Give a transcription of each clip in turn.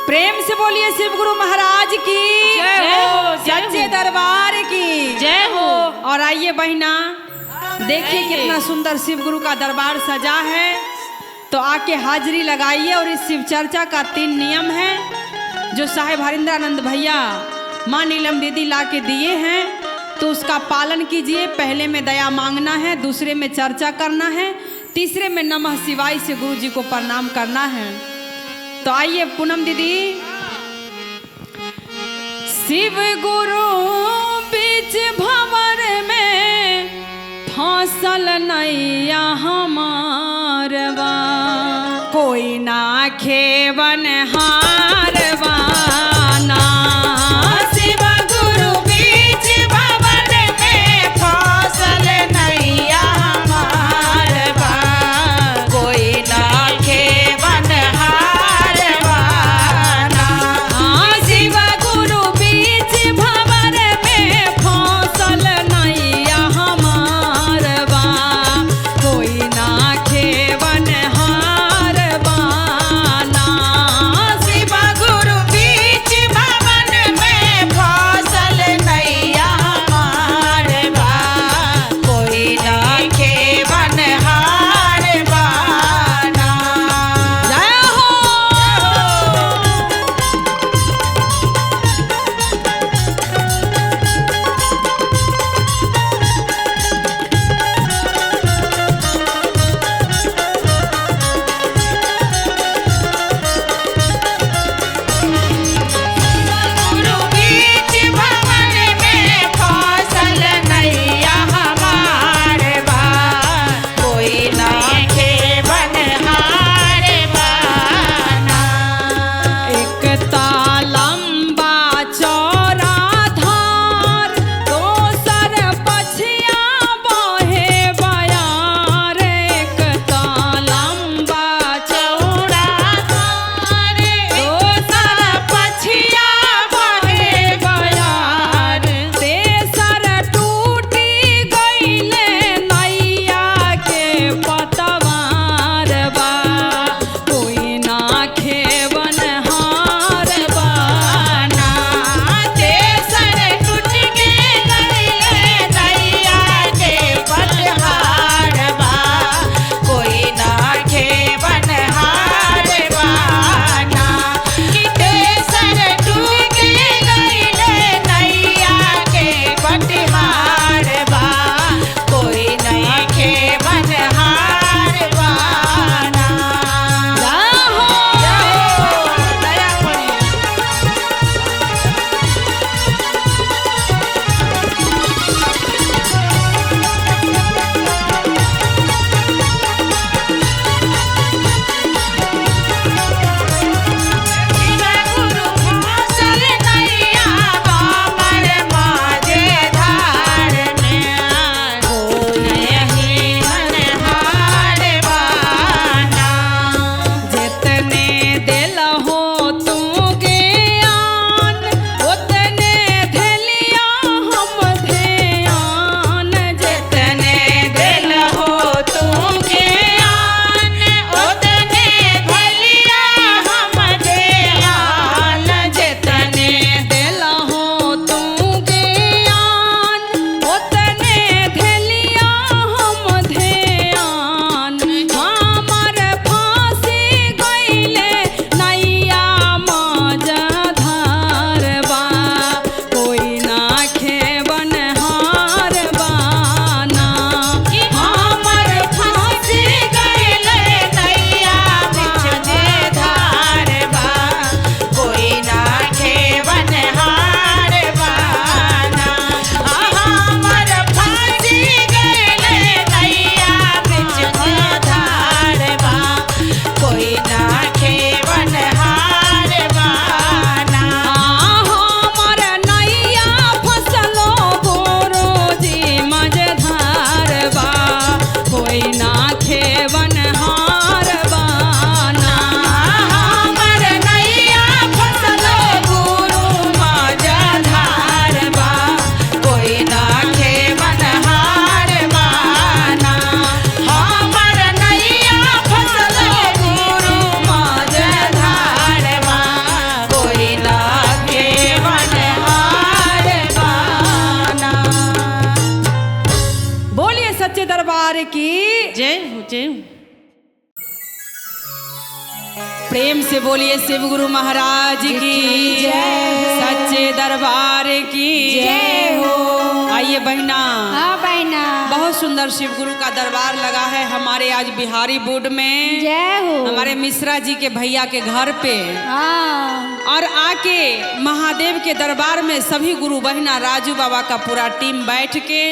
प्रेम से बोलिए शिव गुरु महाराज की जय हो, सच्चे दरबार की जय हो। और आइए बहिना, देखिए कितना सुंदर शिव गुरु का दरबार सजा है। तो आके हाजिरी लगाइए। और इस शिव चर्चा का 3 नियम है जो साहेब हरिंद्रानंद भैया माँ नीलम दीदी ला के दिए हैं, तो उसका पालन कीजिए। पहले में दया मांगना है, दूसरे में चर्चा करना है, तीसरे में नमः शिवाय से गुरु जी को प्रणाम करना है। तो आइए पूनम दीदी। शिव गुरु बीच भंवर में फसल नैया हमारवा, कोई ना खेवन हारवा ना। शिव गुरु बीच भंवर में फसल नैया हमारवा, कोई ना खेवन हारवा ना। शिव गुरु बीच भंवर में फसल नैया हमारवा, कोई ना खेवन हारवा ना। शिव गुरु बीच भंवर में फसल नैया हमारवा, कोई ना खेवन हारवा ना। जय हो। गुरु बीच भंवर में फसल नैया हमारवा, कोई ना खेवन हारवा ना। एक लंबा चौड़ा धार, दोसर पछिया बहे बयार। एक लंबा चौड़ा धार, दोसर पछिया बहे बयार। तेसर टूटी गईले नैया के पतवारवा, कोई ना खेवन हारवा ना। तेसर टूट के गईले नैया के पतवारवा, कोई ना खेवन हारवा ना। तेसर टूट के गईले नैया के पतवारवा, कोई ना खेवन हारवा ना। जय हो। दया पड़ी। शिव गुरु फसल नैया बामर माजे धार में, कोई मन हारवा ना। जितने दिल हो तू ज्ञान, उतने धलिया हम ध्यान। जितने दिल हो तू ज्ञान, उतने भलिया हम ध्यान। जितने दिल हो तू ज्ञान, उतने धलिया हम ध्यान। हमर फांसी गईले नैया मझधारवा, कोई ना खेवन हारवा ना। हमर फांसी गईले नैया मझधारवा, कोई ना खेवन हारवा ना। हमर फांसी गईले नैया मझधारवा, कोई ना खेवन हारवा ना। हमर नैया फसलो गुरु जी मझधारवा, कोई ना खेवन हारवा ना। हमर नैया फसलो गुरु मझधारवा, कोई ना खेवन हारवा ना। हमर नैया फसलो गुरु प्रेम से बोलिए शिव गुरु महाराज की जय, सच्चे दरबार की जय हो। आइए बहना, हाँ बहना, बहुत सुंदर शिव गुरु का दरबार लगा है हमारे आज बिहारी बोर्ड में। जय हो। हमारे मिश्रा जी के भैया के घर पे। हाँ। और आके महादेव के दरबार में सभी गुरु बहना राजू बाबा का पूरा टीम बैठ के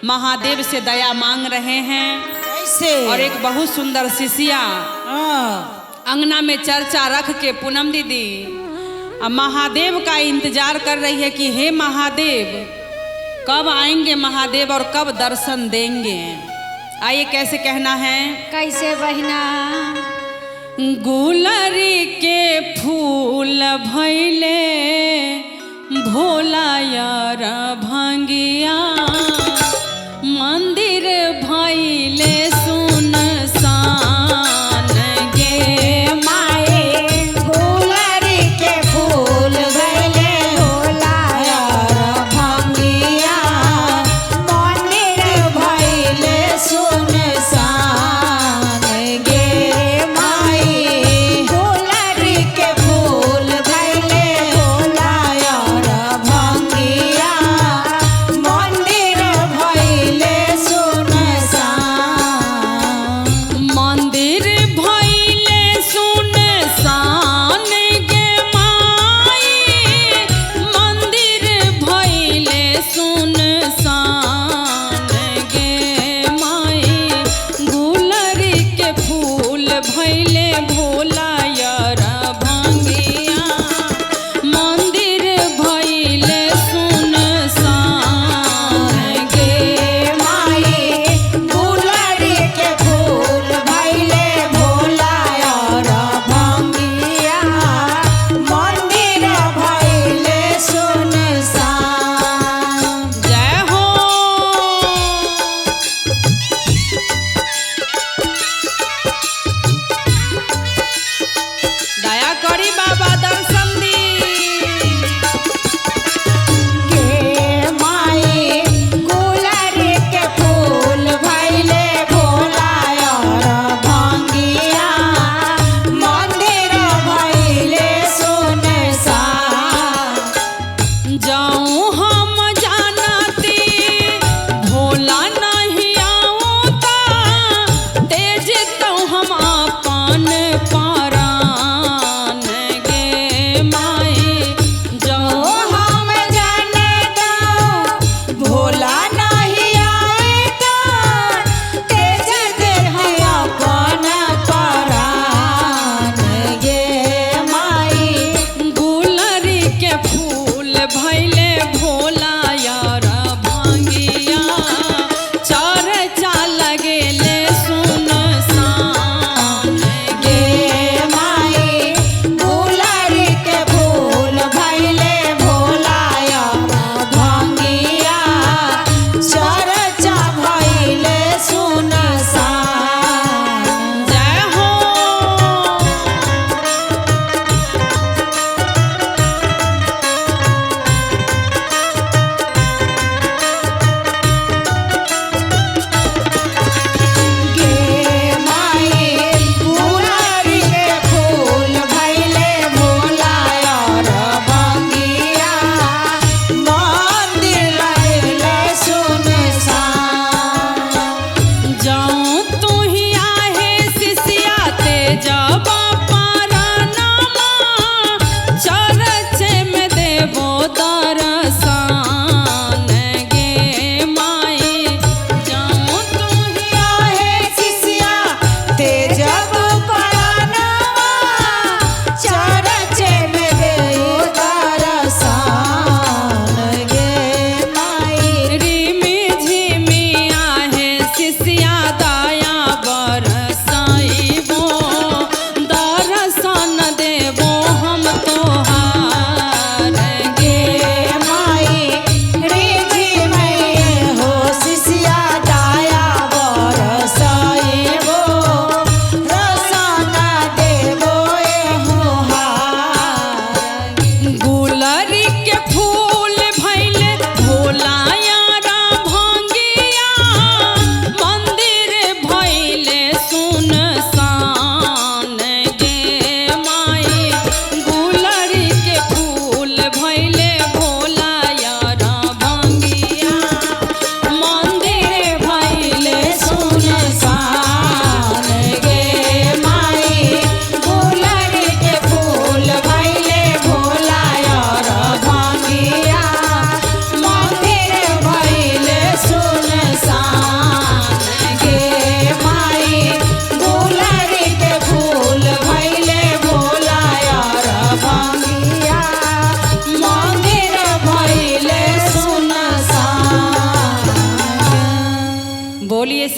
महादेव से दया मांग रहे हैं। कैसे? और एक बहुत सुंदर शिष्या अंगना में चर्चा रख के पूनम दीदी अब महादेव का इंतजार कर रही है कि हे महादेव कब आएंगे महादेव और कब दर्शन देंगे। आइए कैसे कहना है, कैसे बहना? गुलरी के फूल भैले भोला यार भंगिया मंदिर भैले सुनसान गे माए गुलरी के फूल भैले भोला यार भंगिया मंदिर भैले सुनसान गे माए गुलरी के फूल भैले भोला यार भंगिया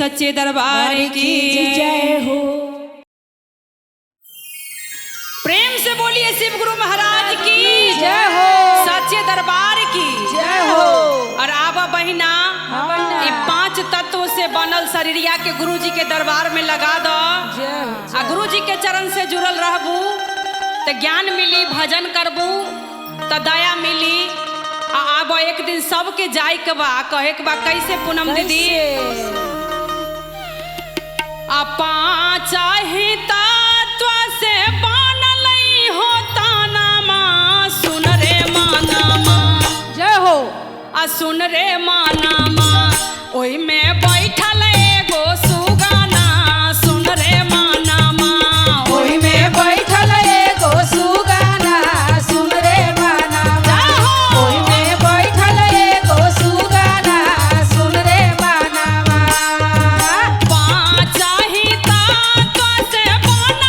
सच्चे दरबार की जय हो। प्रेम से बोलिए शिव गुरु महाराज की जय हो। सच्चे दरबार की जय हो। और आबा बहिना ये 5 तत्व से बनल शरीरिया के गुरु जी के दरबार में लगा दो। आ गुरु जी के चरण से जुड़ल रहबू तो ज्ञान मिली, भजन करबू तो दया मिली। अब एक दिन सबके जाय के बा, कहे के बा कैसे पूनम दीदी पाँच ही तत्व से बनल होता नामा। सुन रे मानामा जय हो। आ सुन रे मानामा ओई में बैठल एगो सुगाना। सुन रे मानामा ओई में बैठल एगो सुगाना। सुन रे मानामा ओई में बैठल एगो सुगाना। सुन रे मानामा पाँच ही तत्व से बनल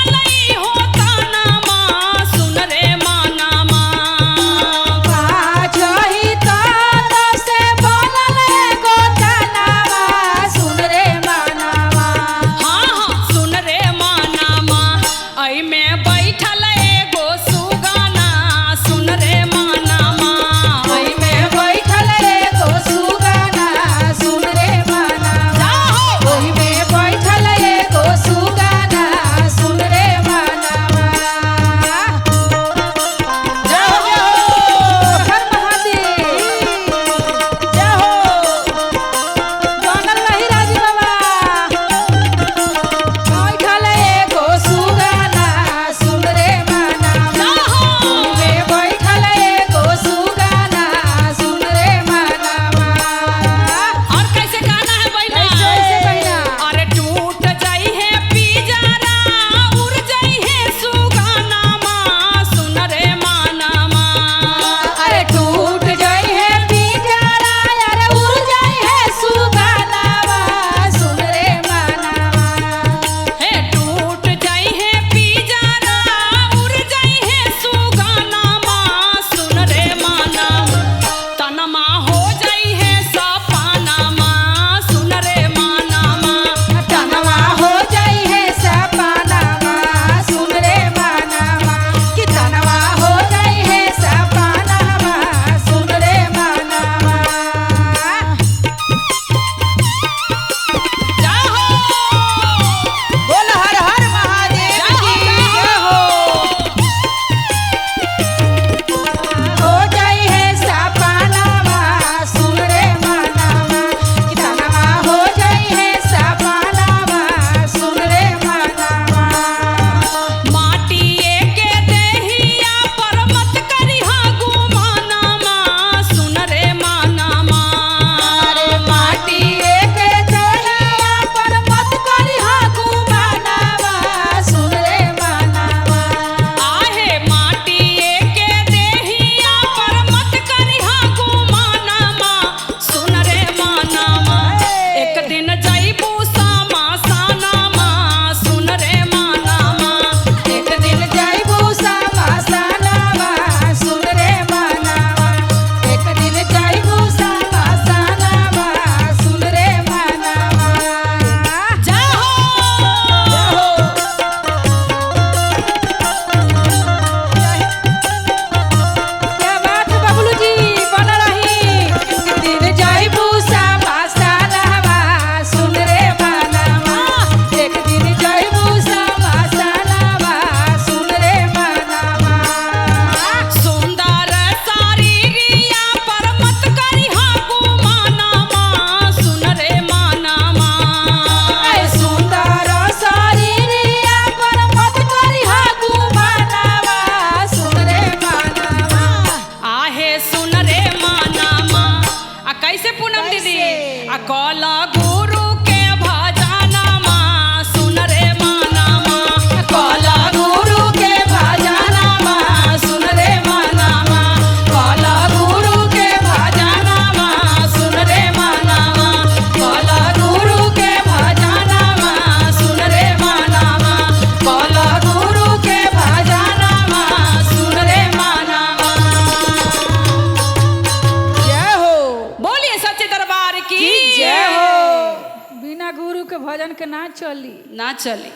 ना चली। ना चली।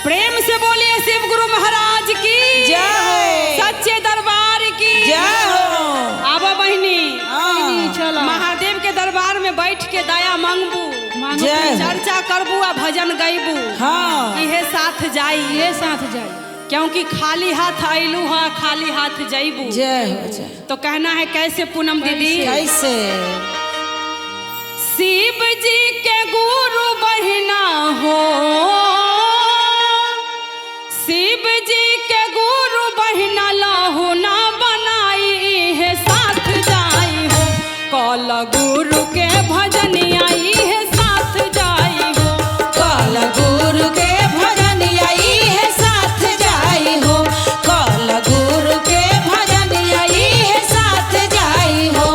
प्रेम से बोलिए शिव गुरु महाराज की जय हो। सच्चे दरबार की जय हो। आबा बहिनी चलो महादेव के दरबार में बैठ के दया मांगबू, जय हो। चर्चा करबू आ भजन गईबू। हाँ। इहे साथ जाई, ये साथ जाई, क्योंकि खाली हाथ आइलू है खाली हाथ जाइबू। जय हो जय। तो कहना है कैसे पूनम दीदी? कैसे? शिव जी के गुरु बहिना हो, शिव जी के गुरु बहिना लहू ना बनाई है साथ जाई हो, कल गुरु के भजन आई है साथ जाई हो, कल गुरु के भजन आई है साथ जाई हो, कल गुरु के भजन आई है साथ जाई हो।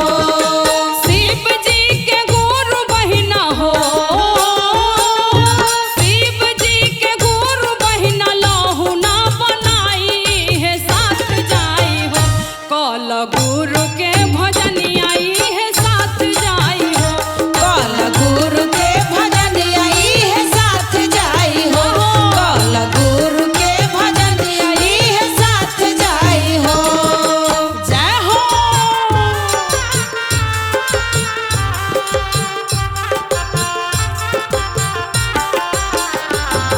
शिव जी के गुरु बहिना हो, शिव जी के गुरु बहिना लहू ना बनाई है साथ जाई हो, कल गुरु के भजन आई है साथ जाई हो, कल गुरु के भजन आई है साथ जाई हो, कल गुरु के भजन आई है साथ जाई हो। जय हो।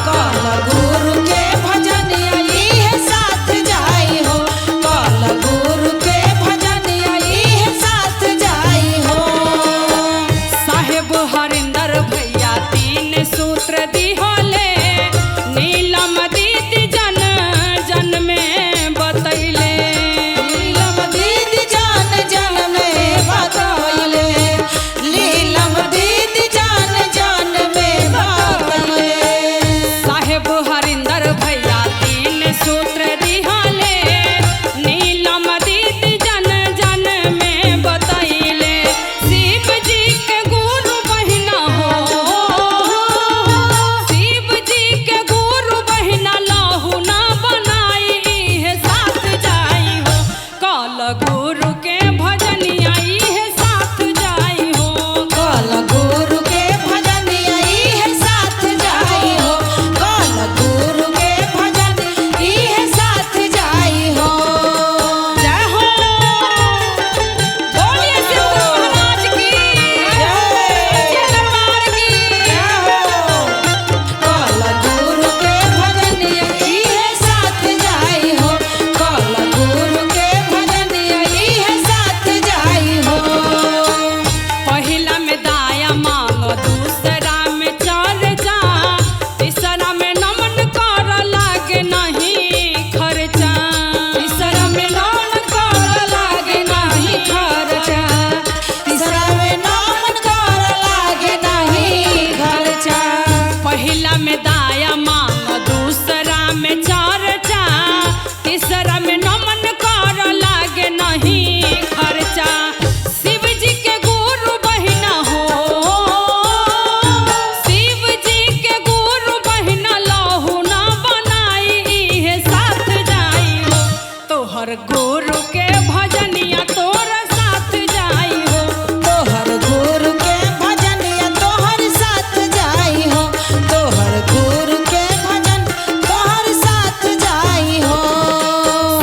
कल गुरु के भजन आई है साथ जाई हो, कल गुरु के भजन आई है साथ जाई हो। साहेब हरिंदर भैया तीन सूत्र दिहले, नीलम दीदी जन जन में बतैले, लीलम दीदी जान जन में बतैले, लीलम दीदी जान जन में बतैले। साहेब हरिंदर भैया तीन सूत्र दिहले, नीलम दीदी जन जन में बतैले, शिव जी के गुरु बहिना हो, शिव जी के गुरु बहिना लहू ना बनाई है साथ जाई हो, कल गुरु के भजन आई है साथ जाई हो, कल गुरु के भजन आई है साथ जाई हो, कल गुरु के भजन आई है साथ जाई हो। जय हो। बोलिए शिव गुरु महाराज की सच्चे दरबार की जय हो। कल गुरु के भजन आई है साथ जाई हो, कल गुरु के भजन आई है साथ जाई हो। पहिला में दाया मांग, दूसरा में चर्चा, तीसरा में नमन कर लागे नहीं खर्चा, तीसरा में नमन कर लागे नहीं खर्चा, तीसरा में नमन कर लागे नहीं खर्चा। पहिला में दाया मांग, दूसरा में चर्चा, तीसरा में नमन कर लागे नहीं खर्चा, शिव जी के गुरु बहिना हो, शिव जी के गुरु बहिना लहू ना बनाई है साथ जाई हो, तोहर गुरु के भजनिया तोर साथ जाई हो, तोहर गुरु के भजन या तोहर साथ जाई हो, तोहर गुरु के भजन तोहर साथ जाई हो।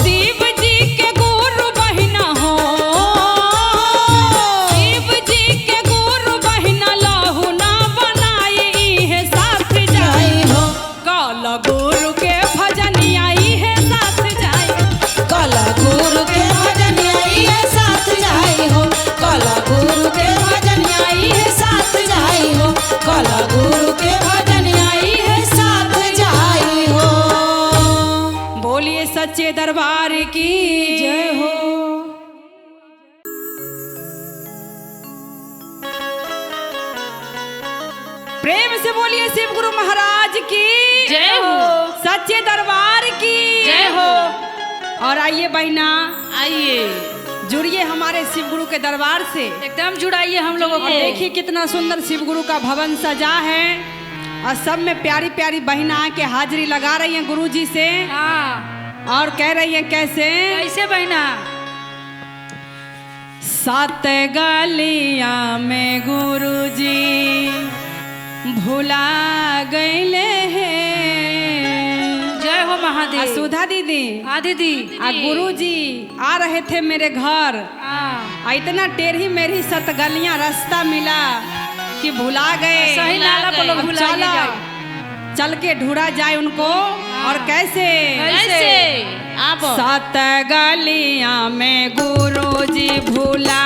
शिव जी के गुरु बहिना हो, शिव जी के गुरु बहिना लहू ना बनाई है साथ जाई हो, कल गुरु के भजन आई है साथ जाई, कल गुरु के भजन आई है साथ जाई हो, कल गुरु के भजन आई है साथ जाई हो, कल गुरु के भजन आई है साथ जाई हो। बोलिए सच्चे दरबार की जय हो। प्रेम से बोलिए शिव गुरु महाराज की जय हो। सच्चे दरबार की जय हो। और आइए बहना, आइए जुड़िए हमारे शिव गुरु के दरबार से, एकदम जुड़ाइए हम लोगों और को। देखिए कितना सुंदर शिव गुरु का भवन सजा है, और सब में प्यारी प्यारी बहना आके हाजिरी लगा रही हैं गुरु जी से, हाँ, और कह रही हैं कैसे? कैसे बहना? सात गलिया में गुरु जी भुला गईले है। जय हो महादेव। सुधा दीदी, हाँ दीदी। गुरुजी आ रहे थे मेरे घर, हाँ। इतना टेढ़ी मेरी सत गलियां रास्ता मिला कि भुला गए। सही नाला पर लोग भुला चलो, चल के ढूंढा जाए उनको। और कैसे कैसे? सत गलियां में गुरुजी भुला